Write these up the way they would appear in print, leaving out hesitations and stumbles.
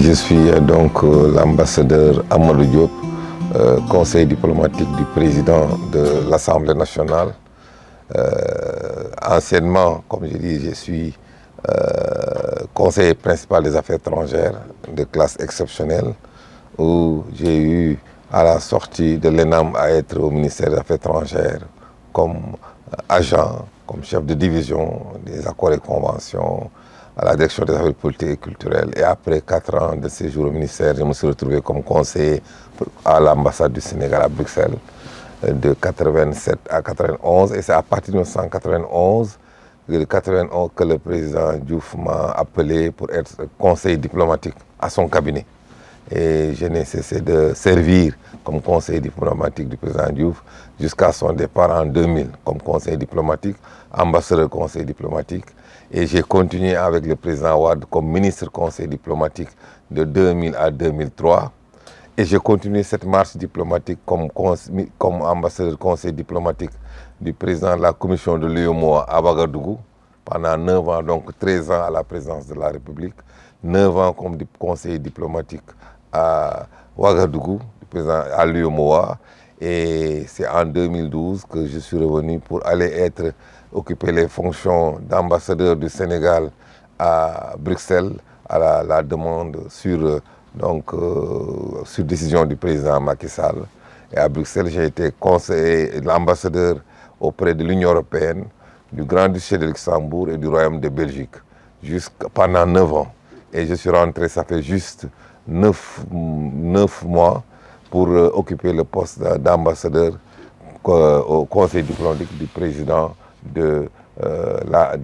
je suis donc l'ambassadeur Amadou Diop, conseiller diplomatique du président de l'Assemblée nationale. Anciennement, comme je dis, je suis conseiller principal des affaires étrangères de classe exceptionnelle, où j'ai eu à la sortie de l'ENAM à être au ministère des Affaires étrangères comme agent, comme chef de division des accords et conventions, à la direction des affaires politiques et culturelles. Et après 4 ans de séjour au ministère, je me suis retrouvé comme conseiller à l'ambassade du Sénégal à Bruxelles de 87 à 91. Et c'est à partir de 1991 que le président Diouf m'a appelé pour être conseiller diplomatique à son cabinet. Et je n'ai cessé de servir comme conseiller diplomatique du président Diouf jusqu'à son départ en 2000 comme conseiller diplomatique, ambassadeur conseiller diplomatique. Et j'ai continué avec le président Wade comme ministre conseiller diplomatique de 2000 à 2003. Et j'ai continué cette marche diplomatique comme ambassadeur conseiller diplomatique du président de la commission de l'UEMOA à Ouagadougou pendant 9 ans, donc 13 ans à la présidence de la République, 9 ans comme conseiller diplomatique à Ouagadougou, à l'UEMOA. Et c'est en 2012 que je suis revenu pour aller occuper les fonctions d'ambassadeur du Sénégal à Bruxelles à la demande sur décision du président Macky Sall. Et à Bruxelles, j'ai été conseiller, l'ambassadeur auprès de l'Union européenne, du Grand-Duché de Luxembourg et du Royaume de Belgique pendant 9 ans. Et je suis rentré, ça fait juste 9 mois pour occuper le poste d'ambassadeur au conseil diplomatique du président de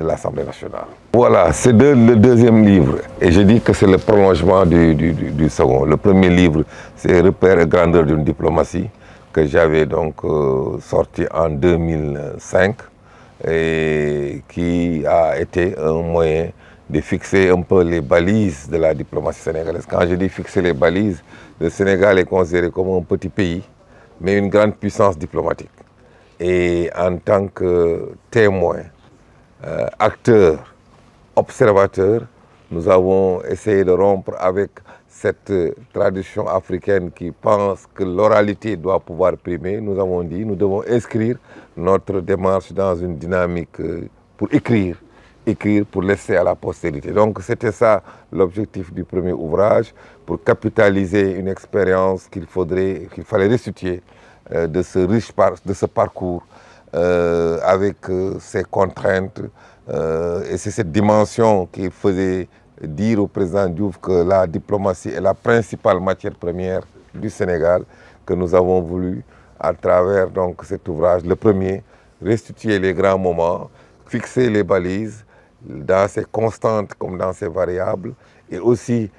l'Assemblée nationale. Voilà, c'est le deuxième livre. Et je dis que c'est le prolongement du second. Le premier livre, c'est Repères et grandeur d'une diplomatie, que j'avais donc sorti en 2005 et qui a été un moyen de fixer un peu les balises de la diplomatie sénégalaise. Quand je dis fixer les balises, le Sénégal est considéré comme un petit pays, mais une grande puissance diplomatique. Et en tant que témoin, acteur, observateur, nous avons essayé de rompre avec cette tradition africaine qui pense que l'oralité doit pouvoir primer. Nous avons dit, nous devons inscrire notre démarche dans une dynamique pour écrire pour laisser à la postérité. Donc c'était ça l'objectif du premier ouvrage, pour capitaliser une expérience qu'il fallait restituer de ce parcours avec ses contraintes. Et c'est cette dimension qui faisait dire au président Diouf que la diplomatie est la principale matière première du Sénégal, que nous avons voulu, à travers donc cet ouvrage, le premier, restituer les grands moments, fixer les balises, dans ses constantes comme dans ses variables, et aussi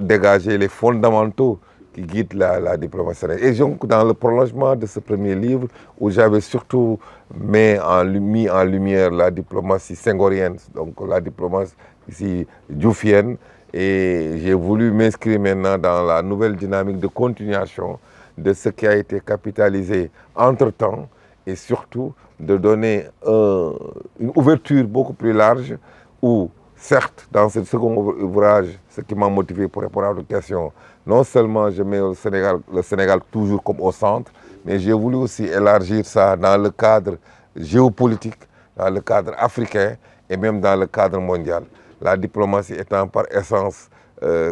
dégager les fondamentaux qui guident la diplomatie sénégalaise. Et donc, dans le prolongement de ce premier livre, où j'avais surtout mis en lumière la diplomatie senghorienne, donc la diplomatie diouffienne, et j'ai voulu m'inscrire maintenant dans la nouvelle dynamique de continuation de ce qui a été capitalisé entre-temps, et surtout de donner une ouverture beaucoup plus large où, certes, dans ce second ouvrage, ce qui m'a motivé pour répondre à votre question, non seulement je mets le Sénégal toujours comme au centre, mais j'ai voulu aussi élargir ça dans le cadre géopolitique, dans le cadre africain et même dans le cadre mondial. La diplomatie étant par essence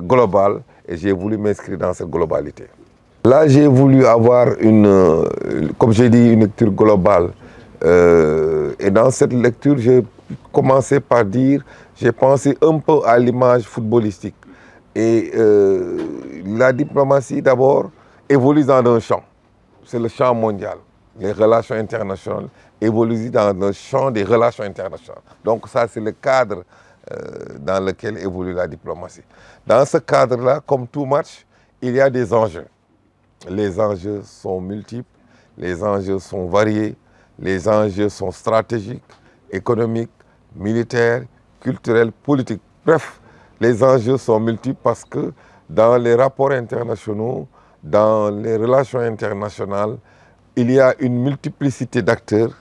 globale, et j'ai voulu m'inscrire dans cette globalité. Là, j'ai voulu avoir comme j'ai dit, une lecture globale. Et dans cette lecture, j'ai commencé par dire, j'ai pensé un peu à l'image footballistique. Et la diplomatie, d'abord, évolue dans un champ. C'est le champ mondial. Les relations internationales évoluent dans le champ des relations internationales. Donc ça, c'est le cadre dans lequel évolue la diplomatie. Dans ce cadre-là, comme tout match, il y a des enjeux. Les enjeux sont multiples, les enjeux sont variés, les enjeux sont stratégiques, économiques, militaires, culturels, politiques. Bref, les enjeux sont multiples parce que dans les rapports internationaux, dans les relations internationales, il y a une multiplicité d'acteurs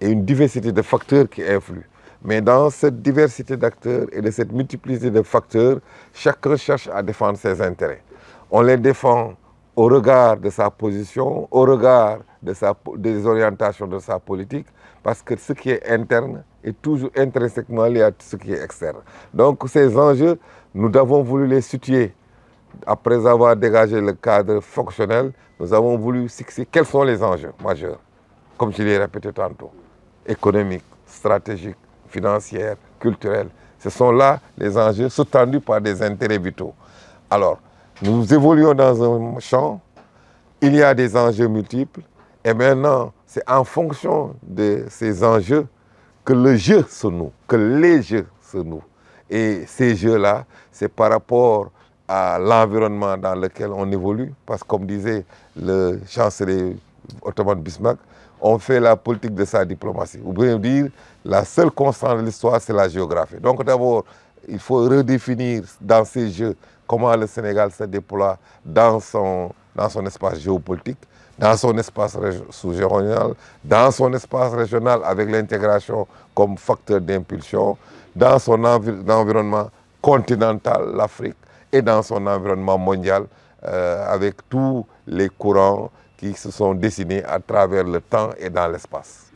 et une diversité de facteurs qui influent. Mais dans cette diversité d'acteurs et de cette multiplicité de facteurs, chacun cherche à défendre ses intérêts. On les défend au regard de sa position, au regard des orientations de sa politique, parce que ce qui est interne est toujours intrinsèquement lié à ce qui est externe. Donc ces enjeux, nous avons voulu les situer. Après avoir dégagé le cadre fonctionnel, nous avons voulu fixer quels sont les enjeux majeurs, comme je l'ai répété tantôt, économiques, stratégiques, financières, culturelles. Ce sont là les enjeux sous-tendus par des intérêts vitaux. Alors, nous évoluons dans un champ, il y a des enjeux multiples, et maintenant, c'est en fonction de ces enjeux que le jeu se noue, que les jeux se nouent. Et ces jeux-là, c'est par rapport à l'environnement dans lequel on évolue, parce que comme disait le chancelier Ottoman Bismarck, on fait la politique de sa diplomatie. Ou bien dire, la seule constante de l'histoire, c'est la géographie. Donc d'abord, il faut redéfinir dans ces jeux comment le Sénégal se déploie dans son espace géopolitique, dans son espace sous-régional, dans son espace régional avec l'intégration comme facteur d'impulsion, dans son environnement continental, l'Afrique, et dans son environnement mondial avec tous les courants qui se sont dessinés à travers le temps et dans l'espace.